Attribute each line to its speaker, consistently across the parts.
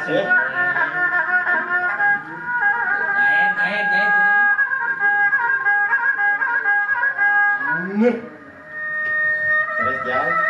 Speaker 1: Terus jauh.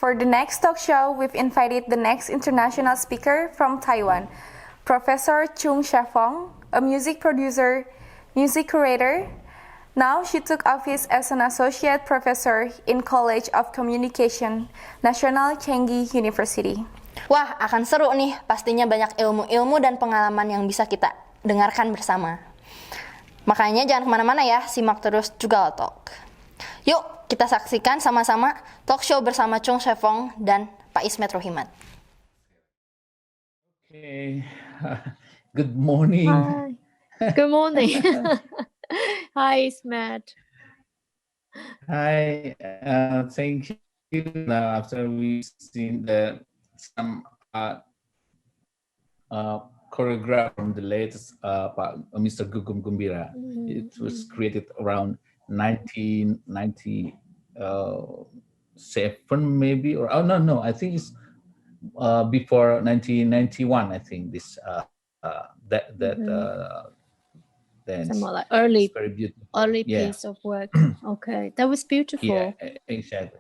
Speaker 1: For the next talk show, we've invited the next international speaker from Taiwan, Professor Chung Shefong, a music producer, music curator. Now she took office as an associate professor in College of Communication, National Changi University.
Speaker 2: Wah, akan seru nih. Pastinya banyak ilmu-ilmu dan pengalaman yang bisa kita dengarkan bersama. Makanya jangan kemana-mana ya, simak terus Jugala Talk. Yuk, kita saksikan sama-sama talk show bersama Chung Shefong dan Pak Ismet Rohimat.
Speaker 3: Okay, good morning.
Speaker 4: Hi. Good morning. Hi, Ismet.
Speaker 3: Hi, thank you. Now, after we've seen some choreograph from the latest Mr. Gugum Gumbira. It was created around 1997 maybe, or no, I think it's before 1991. I think this dance.
Speaker 4: Some more like early
Speaker 3: Yeah.
Speaker 4: piece of work. Okay, that was beautiful.
Speaker 3: Yeah, exactly.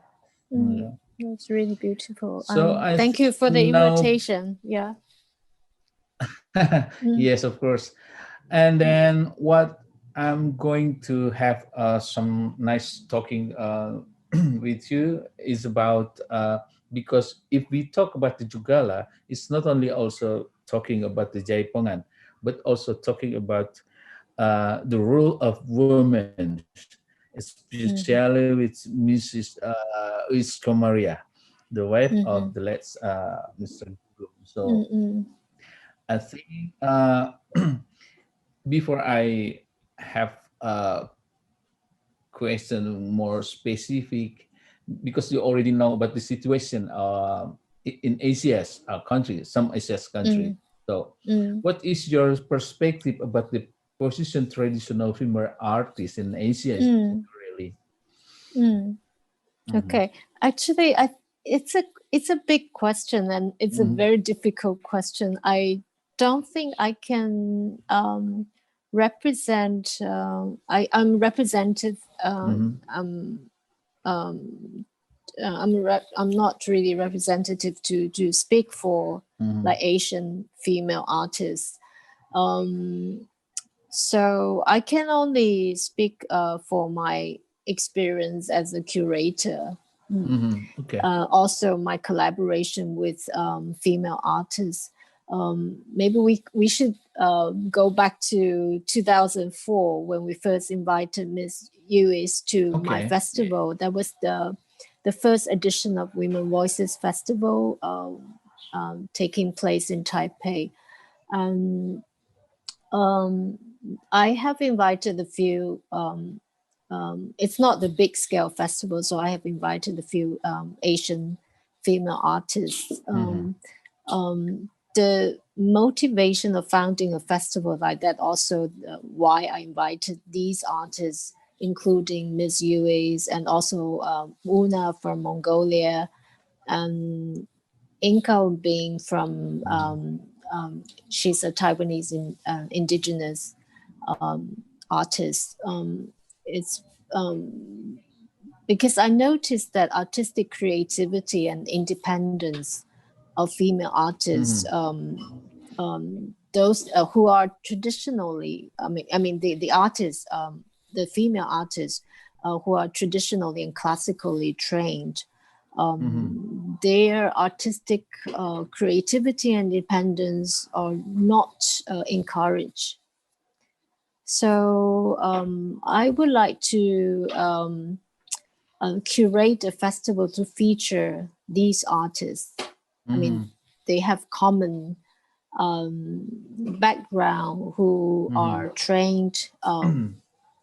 Speaker 4: It's really beautiful.
Speaker 3: So
Speaker 4: thank you for the invitation. Yeah.
Speaker 3: Yes, of course. And then what I'm going to have some nice talking with you is about because if we talk about the Jugala, it's not only also talking about the Jaipongan, but also talking about the role of women, especially with Mrs. Maria, the wife of the late Mr. Gugum. So I think before I have question more specific because you already know about the situation in Asia's country, some Asia's country. So, what is your perspective about the position traditional female artists in Asia? Really?
Speaker 4: Okay, actually, it's a big question, and it's a very difficult question. I don't think I can represent. I'm representative. I'm not really representative to speak for like Asian female artists. So I can only speak for my experience as a curator.
Speaker 3: Okay.
Speaker 4: Also my collaboration with female artists. Maybe we should go back to 2004 when we first invited Miss Uis to my festival. That was the first edition of Women Voices Festival taking place in Taipei. And I have invited a few, it's not the big scale festival, so I have invited a few Asian female artists. The motivation of founding a festival like that, also why I invited these artists, including Ms. Yui's and also Una from Mongolia, and Inka being from, she's a Taiwanese indigenous artist. It's because I noticed that artistic creativity and independence of female artists, those who are traditionally, I mean the artists, the female artists who are traditionally and classically trained, their artistic creativity and independence are not encouraged. So I would like to curate a festival to feature these artists. I mean, they have common background, who are trained,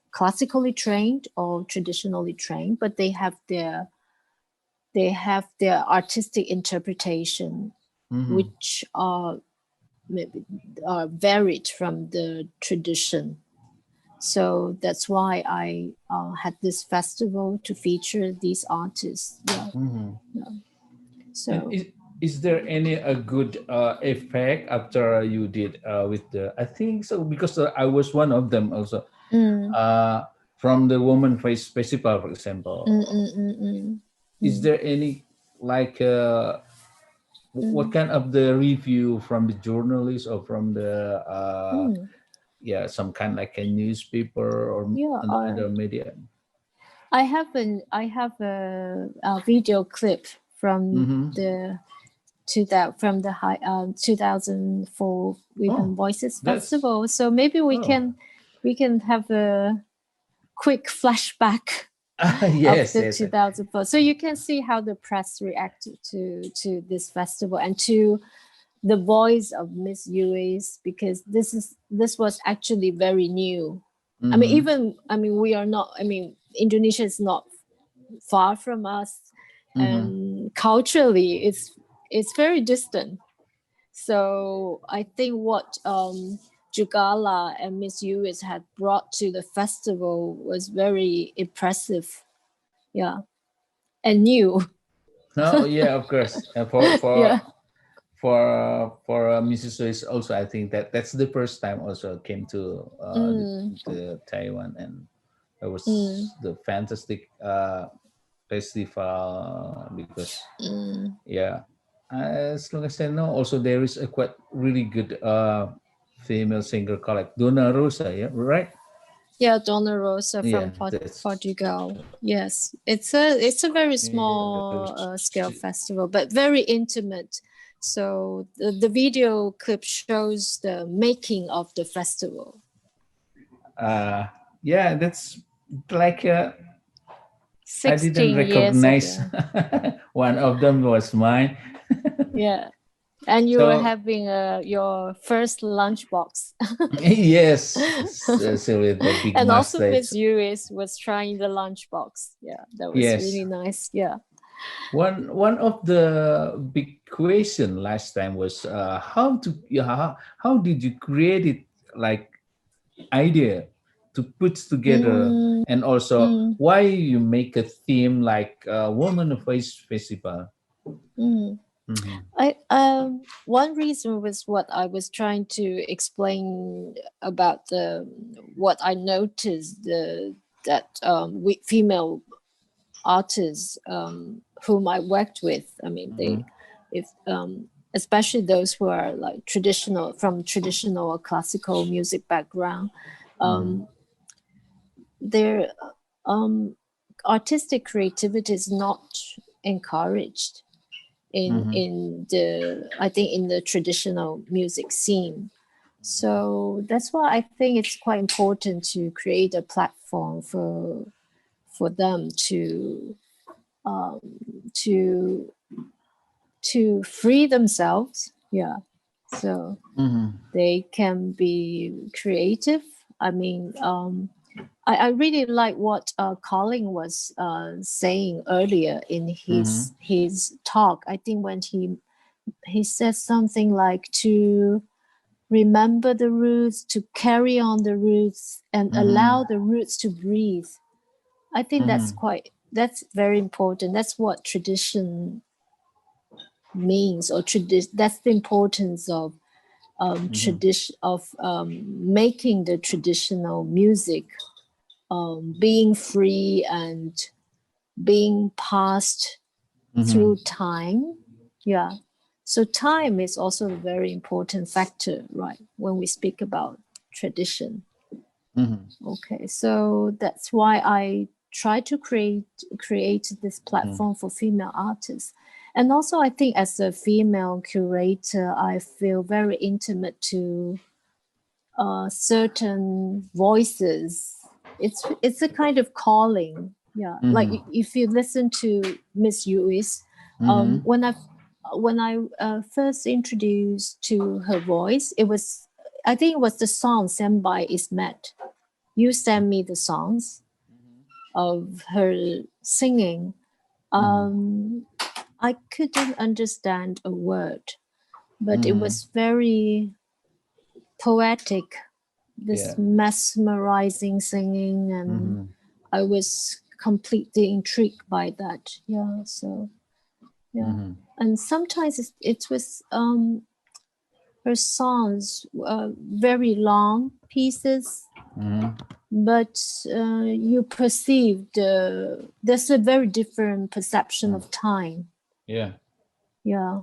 Speaker 4: classically trained or traditionally trained, but they have their artistic interpretation, which are varied from the tradition. So that's why I had this festival to feature these artists. So
Speaker 3: is there any a good effect after you did with the? I think so, because I was one of them also. From the Woman Face Festival, for example. Is there any like what kind of the review from the journalists or from the some kind like a newspaper or other media?
Speaker 4: I have a video clip from the 2004 Women Voices Festival. So maybe we can have a quick flashback of the 2004. So you can see how the press reacted to this festival and to the voice of Miss Yui's, because this was actually very new. I mean, we are not. I mean, Indonesia is not far from us, and culturally, it's very distant. So I think what Jugala and Miss Yui's had brought to the festival was very impressive, and new.
Speaker 3: Oh yeah, of course. For Mrs. Yui's also, I think that's the first time also came to the Taiwan, and it was the fantastic festival because as long as I know, also there is a quite really good female singer called Donna Rosa, right?
Speaker 4: Yeah, Donna Rosa from Portugal. Yes, it's a very small scale festival, but very intimate. So the video clip shows the making of the festival.
Speaker 3: That's like
Speaker 4: 16
Speaker 3: I didn't recognize
Speaker 4: years ago.
Speaker 3: one of them was mine.
Speaker 4: Yeah. And you were
Speaker 3: So
Speaker 4: having your first lunchbox.
Speaker 3: yes, so with the big
Speaker 4: And also
Speaker 3: mustache.
Speaker 4: Miss Uis was trying the lunchbox. Yeah, that was
Speaker 3: Yes.
Speaker 4: really nice. Yeah.
Speaker 3: One of the big question last time was how did you create it, like idea to put together,
Speaker 4: Mm,
Speaker 3: and also
Speaker 4: mm,
Speaker 3: why you make a theme like Woman Voice Festival.
Speaker 4: mm.
Speaker 3: Mhm.
Speaker 4: One reason was what I was trying to explain about the what I noticed that we female artists whom I worked with. I mean, they if especially those who are like traditional or classical music background, their artistic creativity is not encouraged in the I think in the traditional music scene. So that's why I think it's quite important to create a platform for them um, to to free themselves. Yeah, so they can be creative. I mean, I really like what Colin was saying earlier in his talk. I think when he said something like to remember the roots, to carry on the roots, and allow the roots to breathe. I think that's very important. That's what tradition means, or that's the importance of tradition of making the traditional music being free and being passed through time. Yeah. So time is also a very important factor, right? When we speak about tradition. Okay. So that's why I try to create this platform for female artists. And also I think as a female curator, I feel very intimate to certain voices. It's a kind of calling. Yeah, like if you listen to Miss Uis, when I first introduced to her voice, I think it was the song "Sent by Ismet." You sent me the songs of her singing. I couldn't understand a word, but it was very poetic, this mesmerizing singing, and I was completely intrigued by that. Yeah, so yeah, and sometimes it was her songs very long pieces, but you perceive there's a very different perception of time.
Speaker 3: Yeah.
Speaker 4: Yeah.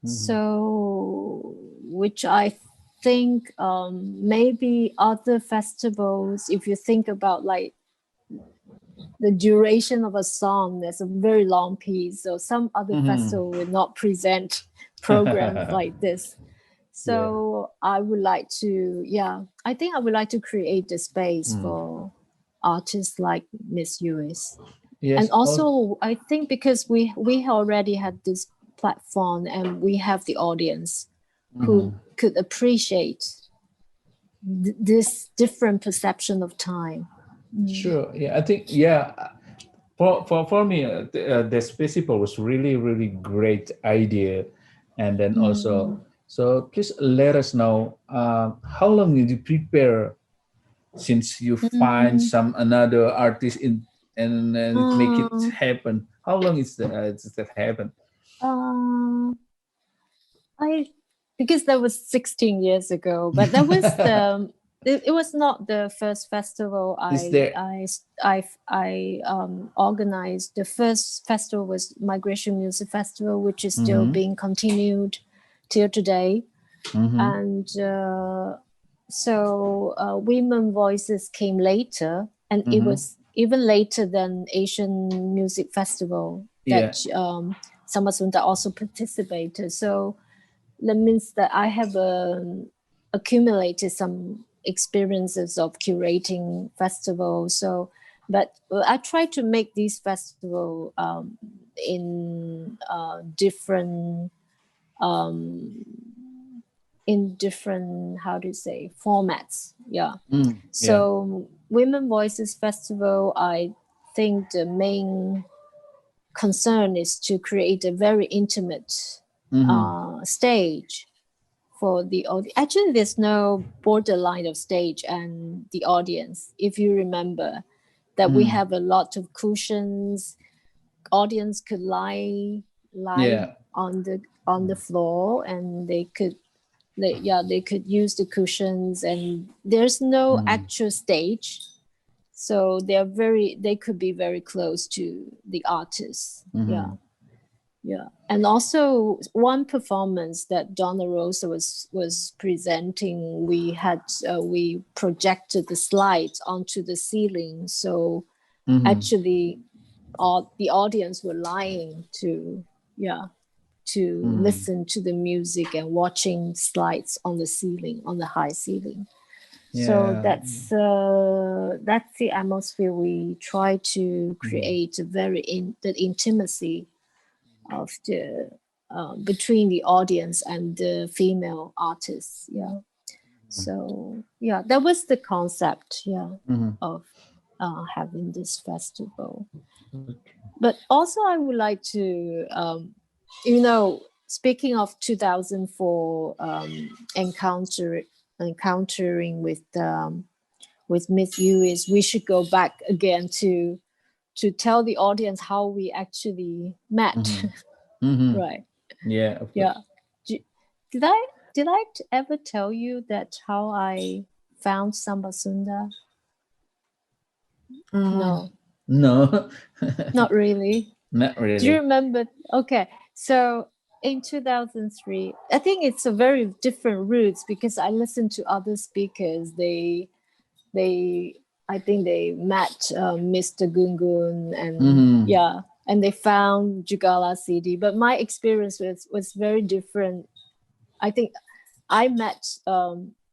Speaker 4: So, which I think maybe other festivals, if you think about like the duration of a song, there's a very long piece. So some other festival will not present programs like this. So I would like to, I think I would like to create the space for artists like Miss Uis.
Speaker 3: Yes.
Speaker 4: And also, I think because we already had this platform and we have the audience who could appreciate this different perception of time.
Speaker 3: Sure. Yeah, I think for me, the festival was really great idea, and then also, so please let us know how long did you prepare since you find some another artist in and make it happen. How long is that happen?
Speaker 4: I because that was 16 years ago, but that was it was not the first festival I organized. The first festival was Migration Music Festival, which is still being continued till today. And so Women Voices came later, and it was even later than Asian Music Festival that Samasunda also participated. So that means that I have accumulated some experiences of curating festivals. So, but I try to make these festivals in different in different, how to say, formats. So Women Voices Festival, I think the main concern is to create a very intimate stage for the audience. Actually, there's no borderline of stage and the audience. If you remember that we have a lot of cushions, audience could lie on the floor, and they could use the cushions, and there's no actual stage. So they could be very close to the artists. And also one performance that Donna Rosa was presenting, we projected the slides onto the ceiling. So actually the audience were lying to listen to the music and watching slides on the ceiling, on the high ceiling. So that's the atmosphere we try to create, the intimacy of the between the audience and the female artists. So that was the concept of having this festival. But also I would like to speaking of 2004 encountering with Miss Yu, we should go back again to tell the audience how we actually met. Right. Did I ever tell you that how I found Samba Sunda? No. Not really.
Speaker 3: Not really.
Speaker 4: Do you remember? Okay, so in 2003, I think it's a very different roots, because I listened to other speakers. I think they met Mr. Gungun, and and they found Jugala CD. But my experience was very different. I think I met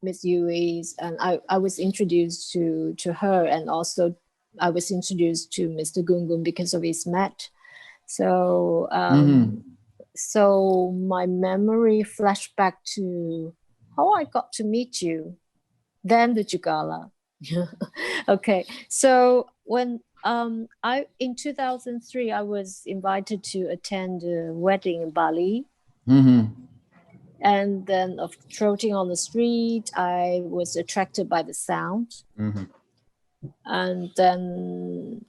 Speaker 4: Miss Yui's, and I was introduced to her, and also I was introduced to Mr. Gungun because of his mat. So so my memory flashed back to how I got to meet you, then the Jugala. Okay, so when in 2003 I was invited to attend a wedding in Bali, and then of trotting on the street, I was attracted by the sound, and then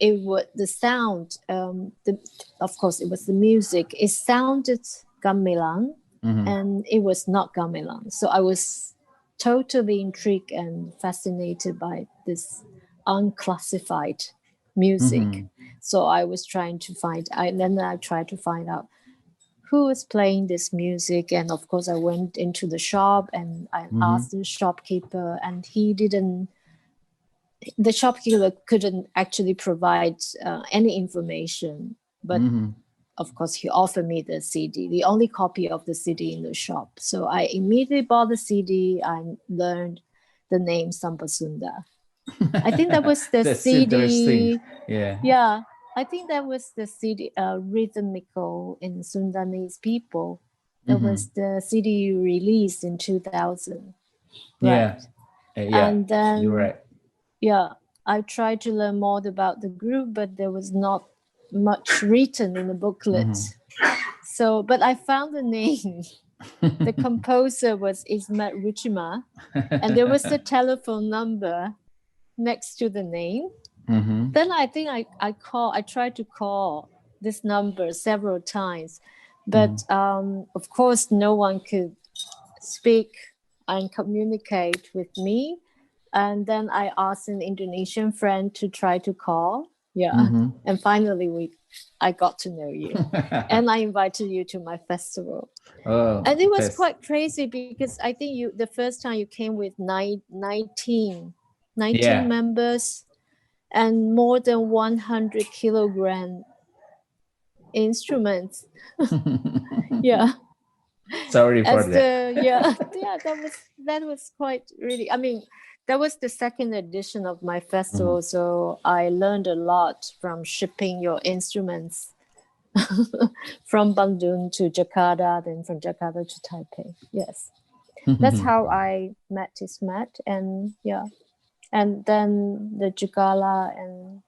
Speaker 4: it was the sound. Of course, it was the music. It sounded gamelan, and it was not gamelan. So I was totally intrigued and fascinated by this unclassified music. So I was trying to I tried to find out who was playing this music. And of course I went into the shop and I asked the shopkeeper, and the shopkeeper couldn't actually provide any information, but of course, he offered me the CD, the only copy of the CD in the shop. So I immediately bought the CD. I learned the name Samba Sunda. I think that was the
Speaker 3: That's
Speaker 4: CD.
Speaker 3: Interesting.
Speaker 4: Yeah. I think that was the CD, Rhythmical in Sundanese People. That was the CD you released in 2000. Right? And then,
Speaker 3: you're right.
Speaker 4: I tried to learn more about the group, but there was not much written in the booklet. So, but I found the name. The composer was Ismet Ruchima, and there was the telephone number next to the name. Then I think I tried to call this number several times, but of course no one could speak and communicate with me. And then I asked an Indonesian friend to try to call. And finally I got to know you. And I invited you to my festival. And it was quite crazy, because I think the first time you came with 19 members and more than 100 kilogram instruments.
Speaker 3: Sorry for that.
Speaker 4: That was quite really, I mean, that was the second edition of my festival, so I learned a lot from shipping your instruments from Bandung to Jakarta, then from Jakarta to Taipei. Yes, that's how I met Ismet, and yeah, and then the Jugala and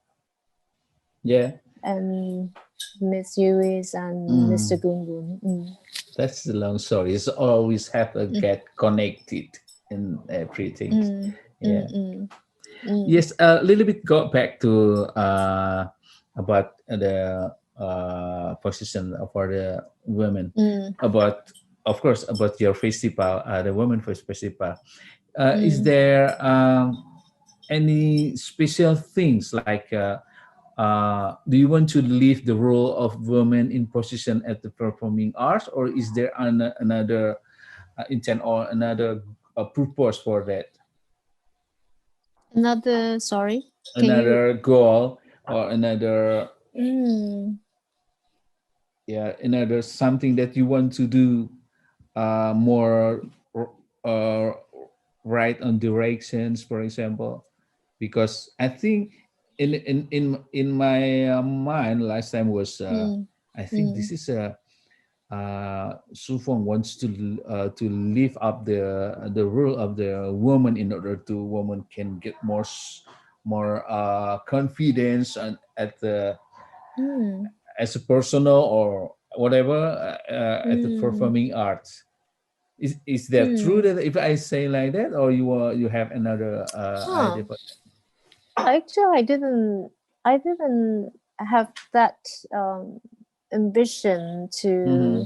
Speaker 4: Miss Uis and Mr. Gungun.
Speaker 3: That's the long story. It's always have to get connected in everything. Yes, a little bit go back to about the position for the women. About, of course, about your festival, the Women Voice Festival. Is there any special things like? Do you want to leave the role of women in position at the performing arts, or is there another intent or another purpose for that?
Speaker 4: Another
Speaker 3: goal or another another something that you want to do more right on directions, for example, because I think in my mind last time was I think this is a Shefong wants to lift up the role of the woman in order to woman can get more confidence and at the as a personal or whatever at the performing arts. Is that true that if I say like that, or you have another idea?
Speaker 4: Actually, I didn't have that ambition to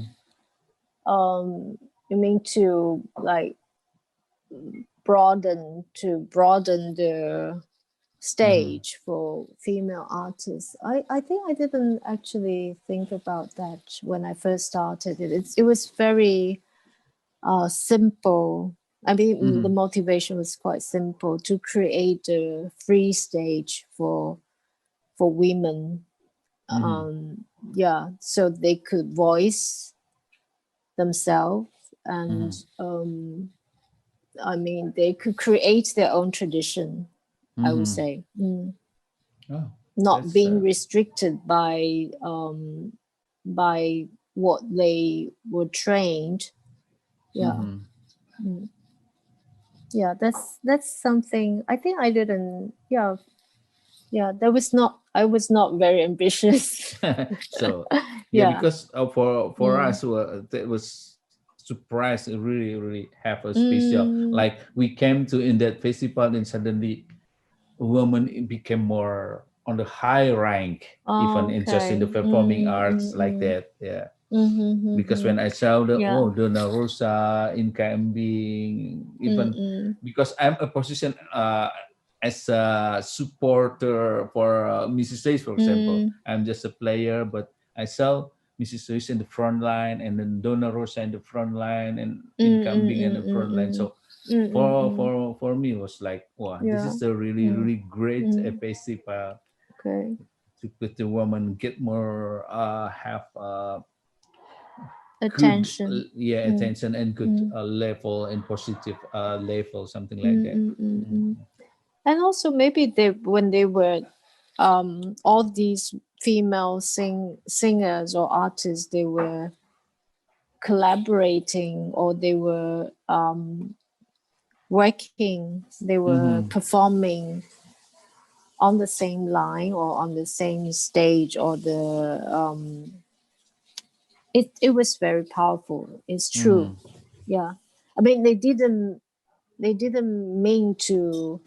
Speaker 4: you mean to like broaden the stage for female artists. I think I didn't actually think about that when I first started it. It was very simple. I mean, the motivation was quite simple, to create a free stage for women. So they could voice themselves, and I mean, they could create their own tradition. I would say, not being restricted by what they were trained. That's something I think I didn't. I was not very ambitious.
Speaker 3: So because for us that was surprised, really have a special, like we came to in that festival and suddenly women became more on the high rank, even in just in the performing arts like that. Because when I saw the Donna Rosa in KMB, even because I'm a position as a supporter for Mrs. Says, for example, I'm just a player, but I saw Mrs. Says in the front line, and then Donna Rosa in the front line, and in Kambing in the front line. So for me it was like, wow, this is a really great festival to put the woman get more have
Speaker 4: attention.
Speaker 3: Good, attention and good level and positive level, something like that.
Speaker 4: And also maybe when they were all these female singers or artists, they were collaborating, or they were working, they were performing on the same line or on the same stage, or the it was very powerful. It's true. I mean, they didn't mean to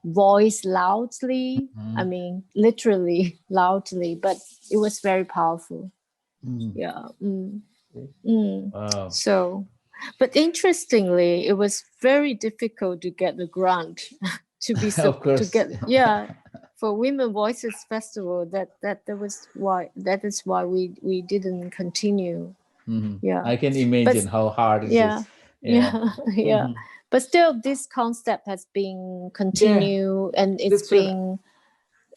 Speaker 4: voice loudly. I mean, literally loudly, but it was very powerful.
Speaker 3: Wow.
Speaker 4: So, but interestingly, it was very difficult to get the grant to be to get for Women Voices Festival. That is why we didn't continue.
Speaker 3: I can imagine how hard it is.
Speaker 4: But still, this concept has been continued, and it's being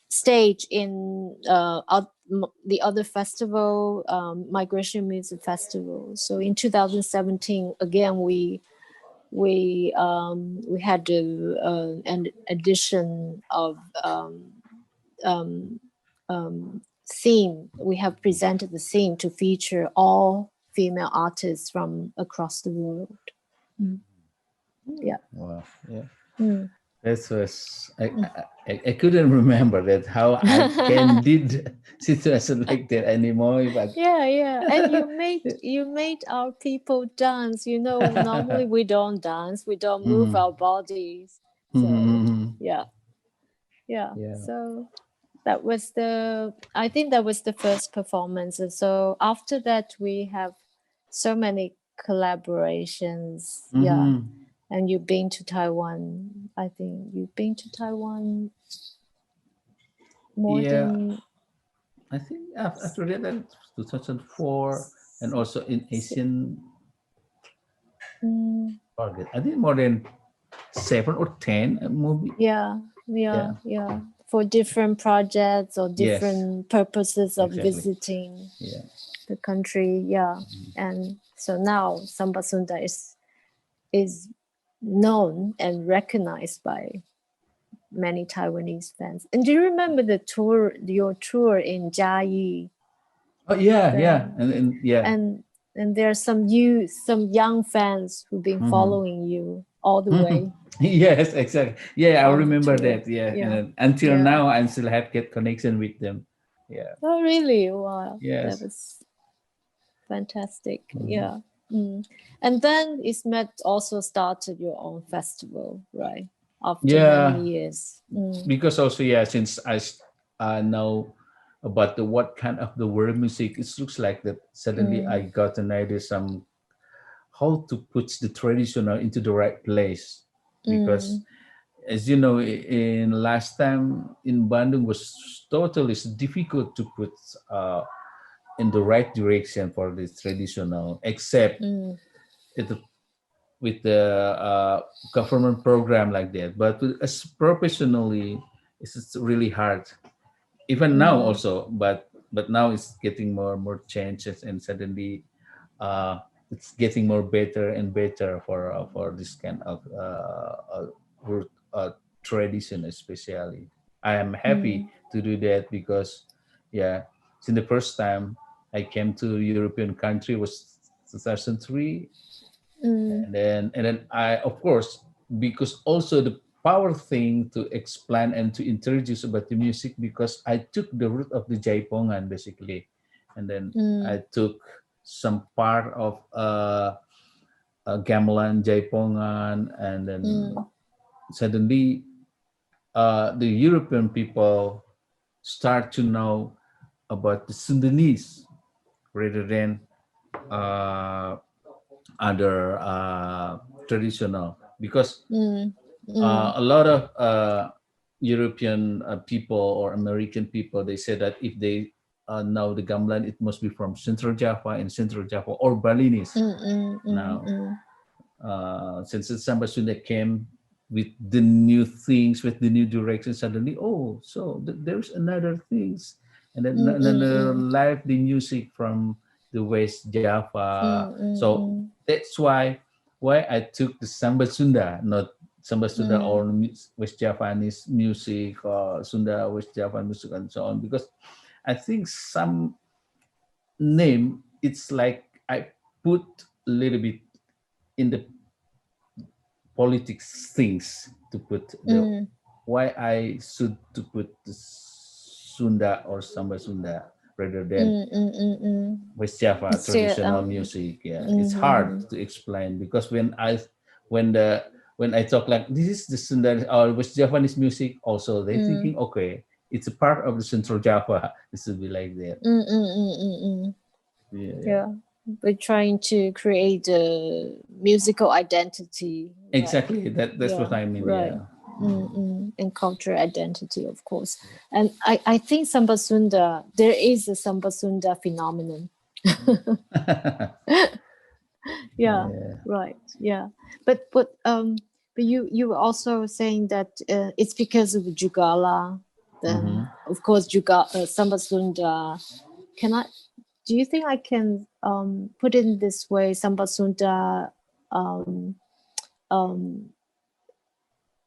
Speaker 4: staged in the other festival, Migration Music Festival. So in 2017, again, we had an edition of theme. We have presented the theme to feature all female artists from across the world. Yeah.
Speaker 3: Wow. Yeah.
Speaker 4: Mm.
Speaker 3: That was I couldn't remember that how I can did situation like that anymore. But
Speaker 4: Yeah, and you made our people dance. You know, normally we don't dance, we don't move our bodies. So yeah. So I think that was the first performance. And so after that we have so many collaborations. Yeah. And you've been to Taiwan. I think you've been to Taiwan more than...
Speaker 3: I think after that 2004, and also in Asian target. I think more than 7 or 10 movie.
Speaker 4: Yeah. For different projects or different purposes of visiting the country. Yeah. And so now Samba Sunda is known and recognized by many Taiwanese fans. And do you remember your tour in Jiayi?
Speaker 3: Oh yeah.
Speaker 4: And there are some young fans who've been following you all the way.
Speaker 3: Yes, exactly. Yeah, I remember
Speaker 4: tour.
Speaker 3: that. Yeah. And until now, I still have get connection with them. Yeah.
Speaker 4: Oh, really? Wow.
Speaker 3: Yes.
Speaker 4: That was fantastic. Yeah. And then Ismet also started your own festival, right? After many years.
Speaker 3: Because also, since I know about what kind of the world music, it looks like that suddenly I got an idea how to put the traditional into the right place. Because as you know, in last time in Bandung was totally difficult to put in the right direction for this traditional, except with the government program like that. But as professionally, it's really hard. Even now also, but now it's getting more changes, and suddenly it's getting more better and better for this kind of tradition, especially. I am happy to do that because since the first time I came to European country was 2003. And then I, of course, because also the power thing to explain and to introduce about the music, because I took the root of the Jaipongan basically, and then I took some part of gamelan Jaipongan, and then suddenly the European people start to know about the Sundanese rather than other traditional, because a lot of European people or American people, they say that if they know the gamelan, it must be from Central Java or Balinese. Now, since the Samba Sunda came with the new things, with the new direction, suddenly, so there's another things, and then another live the music from the West Java. So that's why I took the Samba Sunda, not Samba Sunda or West Javanese music or Sunda West Java music and so on, because I think some name, it's like I put a little bit in the politics things to put the why I should to put the Sunda or Samba Sunda rather than West Java traditional music. It's hard to explain, because when I talk like this is the Sunda or West Javanese music, also they thinking okay, it's a part of the Central Java. It should be like that.
Speaker 4: We're trying to create a musical identity.
Speaker 3: Exactly. That's what I mean.
Speaker 4: Right. And cultural identity, of course. And I think Samba Sunda, there is a Samba Sunda phenomenon. Right. Yeah. But you were also saying that it's because of Jugala. Of course, Samba Sunda. Do you think I can put it in this way? Samba Sunda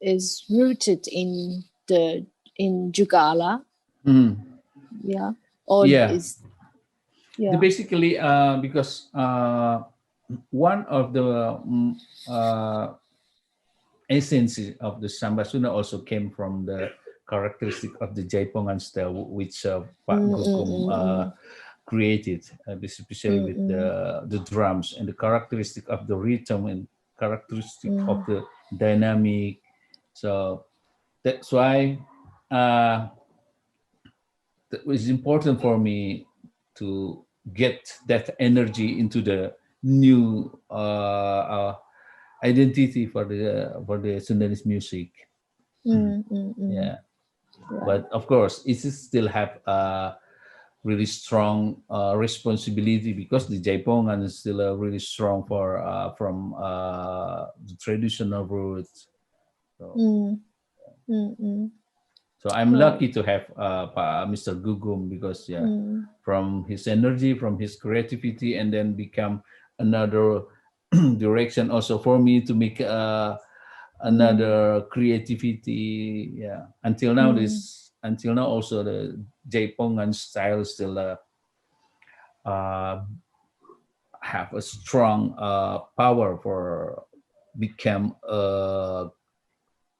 Speaker 4: is rooted in Jugala. Yeah. or
Speaker 3: Yeah.
Speaker 4: basically
Speaker 3: Because one of the essence of the samba sunda also came from the characteristic of the Jaipongan style, which Pak Gugum created, especially with the drums and the characteristic of the rhythm and characteristic of the dynamic. So that's why it was important for me to get that energy into the new identity for the Sundanese music. Yeah, but of course, it still have a really strong responsibility because the Jaipongan is still really strong for from the traditional roots. So I'm lucky to have Mr. Gugum because from his energy, from his creativity, and then become another direction also for me to make another creativity. Yeah, until now also the Jaipongan style still have a strong power for become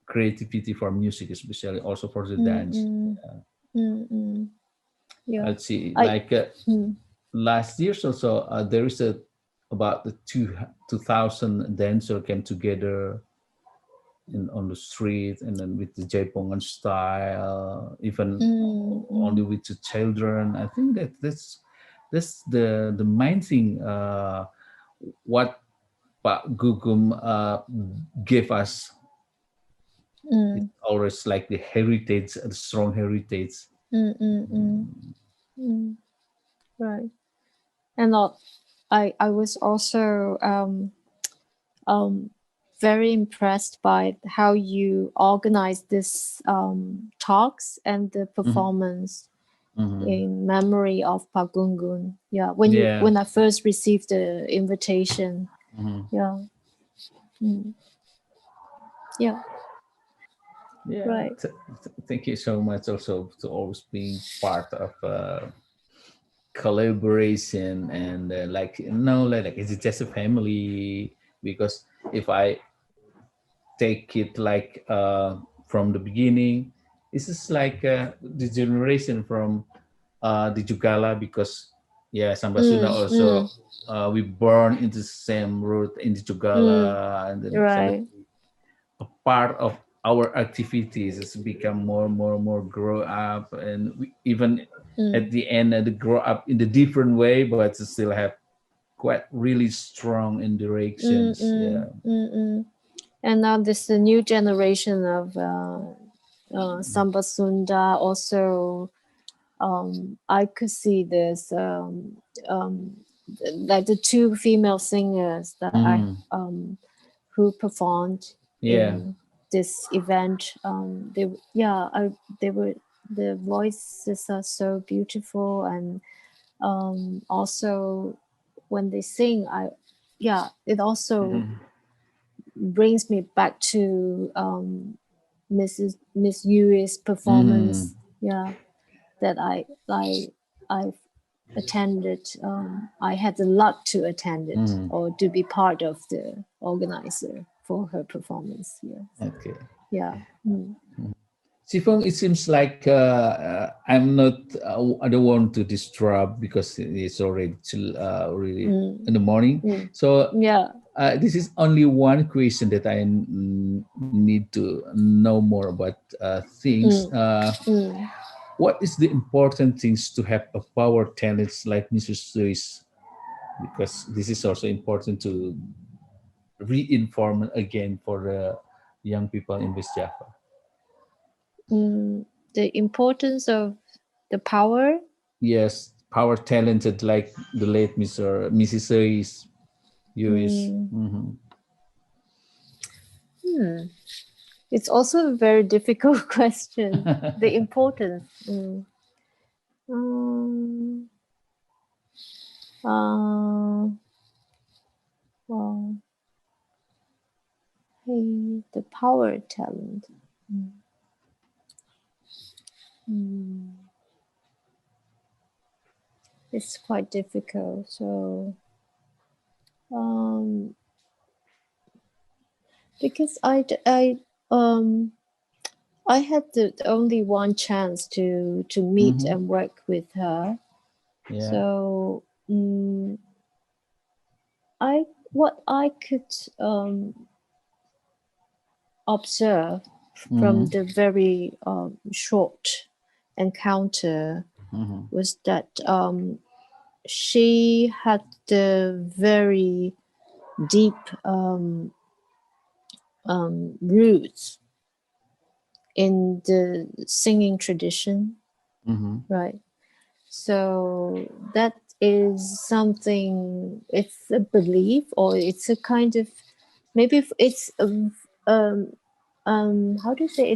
Speaker 3: creativity for music, especially also for the dance. Let's see, like last year or so, there is about the 2,000 dancer came together on the street, and then with the Jaipongan style, even only with the children. I think that's the main thing. What Pak Gugum gave us. It's always like the heritage, the strong heritage.
Speaker 4: Right. And I was also very impressed by how you organize this talks and the performance in memory of Pak Gungun. Yeah, when I first received the invitation. Yeah. Yeah.
Speaker 3: Yeah.
Speaker 4: Right.
Speaker 3: Thank you so much also to always being part of collaboration and like it's just a family, because if I take it like from the beginning, this is like the generation from the Jugala, because Samba Sunda also we born in the same root in the Jugala, and then
Speaker 4: Right.
Speaker 3: a part of our activities has become more grow up, and we, even at the end they grow up in a different way, but still have quite really strong in directions.
Speaker 4: And now this the new generation of Samba Sunda also. I could see this like the two female singers that I who performed in this event. They were, the voices are so beautiful, and also when they sing, it also brings me back to Miss Yui's performance. That I attended. I had the luck to attend it or to be part of the organizer for her performance.
Speaker 3: Okay.
Speaker 4: Yeah.
Speaker 3: Shefong, it seems like I'm not. I don't want to disturb because it's already really in the morning. So this is only one question that I need to know more about things. What is the important things to have a power talents like Mrs. Swiss? Because this is also important to reinform again for the young people in West Java.
Speaker 4: The importance of the power.
Speaker 3: Yes, power talented like the late Mrs. Swiss.
Speaker 4: It's also a very difficult question. The importance. Well, hey, the power talent. it's quite difficult. So because I had the only one chance to meet and work with her.
Speaker 3: Yeah.
Speaker 4: So what I could observe from the very short encounter was that she had the very deep roots in the singing tradition, right? So that is something. It's a belief, or it's a kind of maybe it's how do you say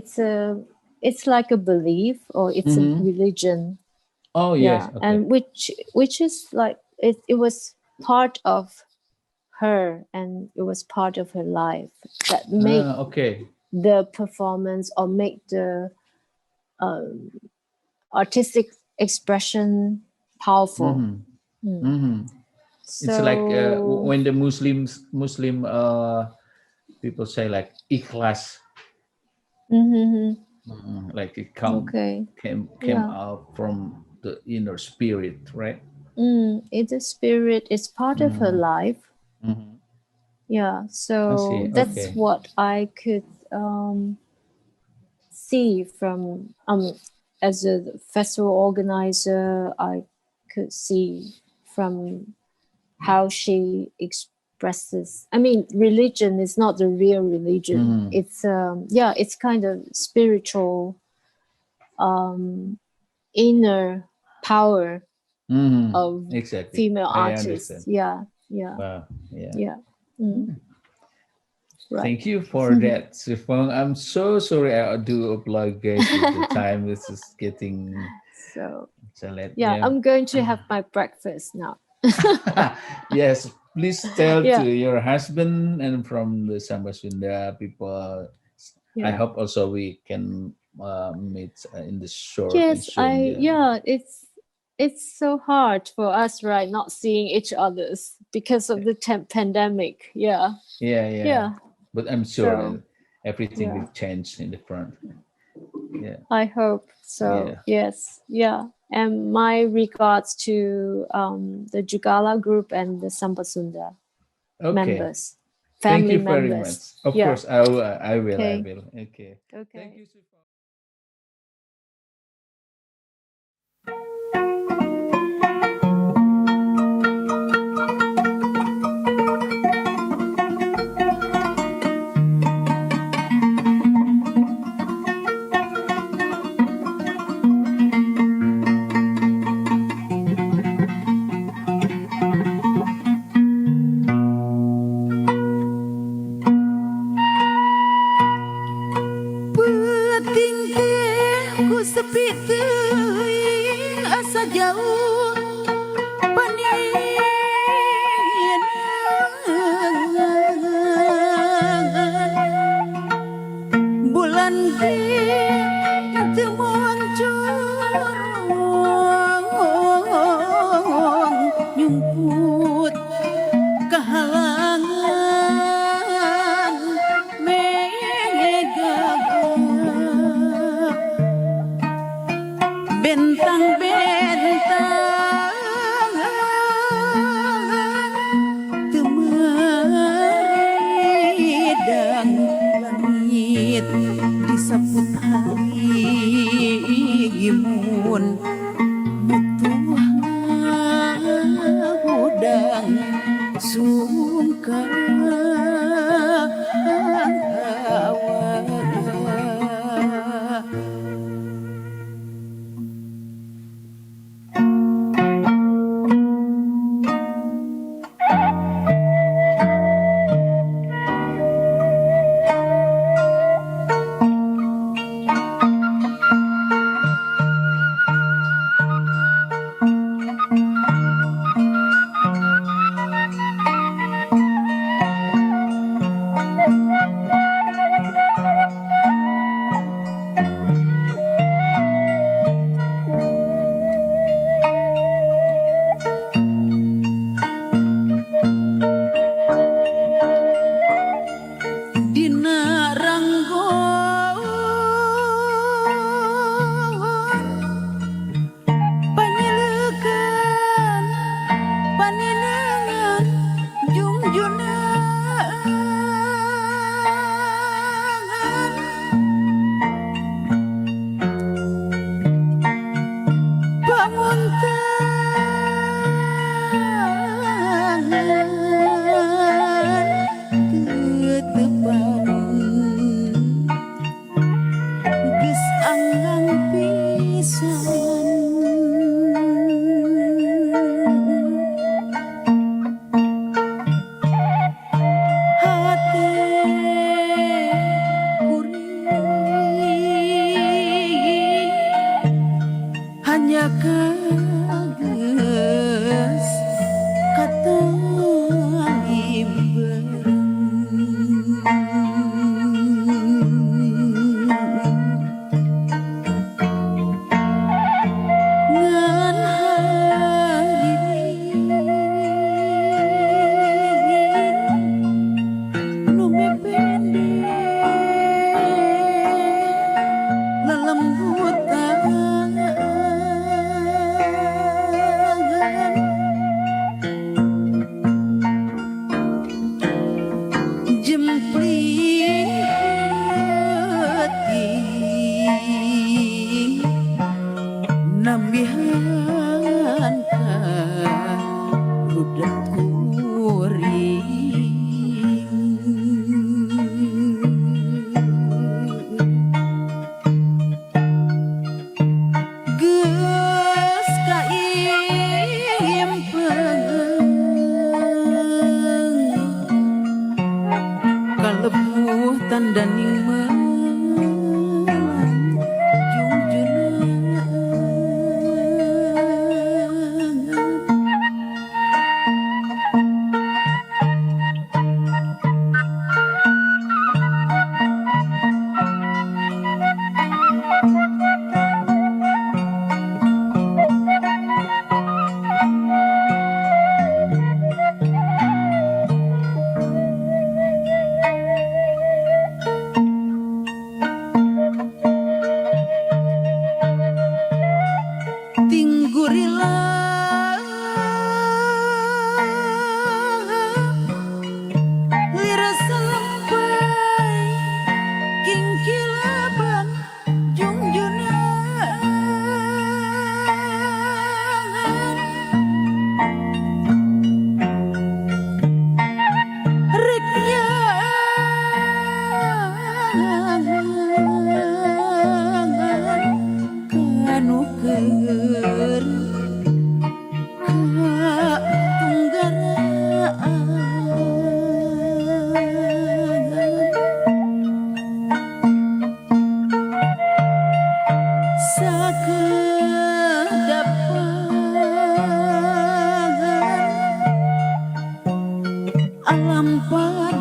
Speaker 4: it's like a belief, or it's a religion.
Speaker 3: Oh yes.
Speaker 4: Yeah,
Speaker 3: Okay.
Speaker 4: and which is like it was part of her, and it was part of her life that make
Speaker 3: Okay.
Speaker 4: the performance or make the artistic expression powerful.
Speaker 3: It's like
Speaker 4: So
Speaker 3: when the Muslim people say like ikhlas, like it came
Speaker 4: yeah.
Speaker 3: out from the inner spirit, right?
Speaker 4: It's a spirit. It's part of her life. Yeah.
Speaker 3: I
Speaker 4: So
Speaker 3: see.
Speaker 4: that's
Speaker 3: Okay.
Speaker 4: what I could see from as a festival organizer. I could see from how she expresses. I mean, religion is not the real religion. It's it's kind of spiritual inner power of
Speaker 3: Exactly.
Speaker 4: female
Speaker 3: I
Speaker 4: artists.
Speaker 3: understand.
Speaker 4: Yeah.
Speaker 3: Wow. Yeah.
Speaker 4: Yeah. Right.
Speaker 3: Thank you for that, Shefong. I'm so sorry. I do apologize with the time. This is getting
Speaker 4: So
Speaker 3: late.
Speaker 4: yeah, I'm going to have my breakfast now.
Speaker 3: Yes, please tell
Speaker 4: Yeah.
Speaker 3: to your husband and from the Samba Sunda people. I
Speaker 4: Yeah.
Speaker 3: hope also we can meet in the short and
Speaker 4: Yes,
Speaker 3: soon.
Speaker 4: it's so hard for us, right? Not seeing each others because of the pandemic. Yeah. Yeah.
Speaker 3: But I'm sure
Speaker 4: So
Speaker 3: everything
Speaker 4: yeah,
Speaker 3: will change in the front. Yeah.
Speaker 4: I hope so.
Speaker 3: Yeah.
Speaker 4: Yes. Yeah. And my regards to the Jugala group and the Samba Sunda
Speaker 3: Okay.
Speaker 4: members,
Speaker 3: Thank
Speaker 4: family
Speaker 3: you very much.
Speaker 4: members.
Speaker 3: Of
Speaker 4: Yeah.
Speaker 3: course, I will. I will.
Speaker 4: Okay.
Speaker 3: Okay. Thank
Speaker 4: Okay.
Speaker 3: you, Shefong.
Speaker 5: ampadang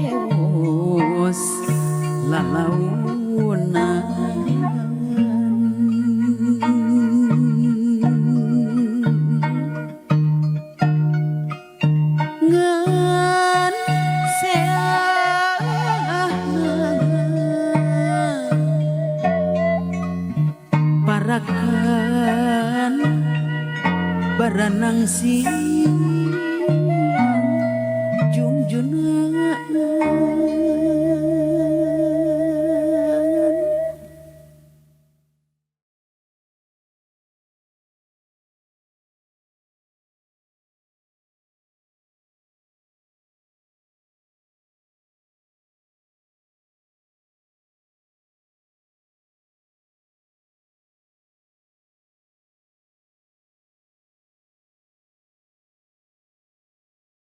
Speaker 5: ngahareos lalaunan ngan parakan baranang si junjungan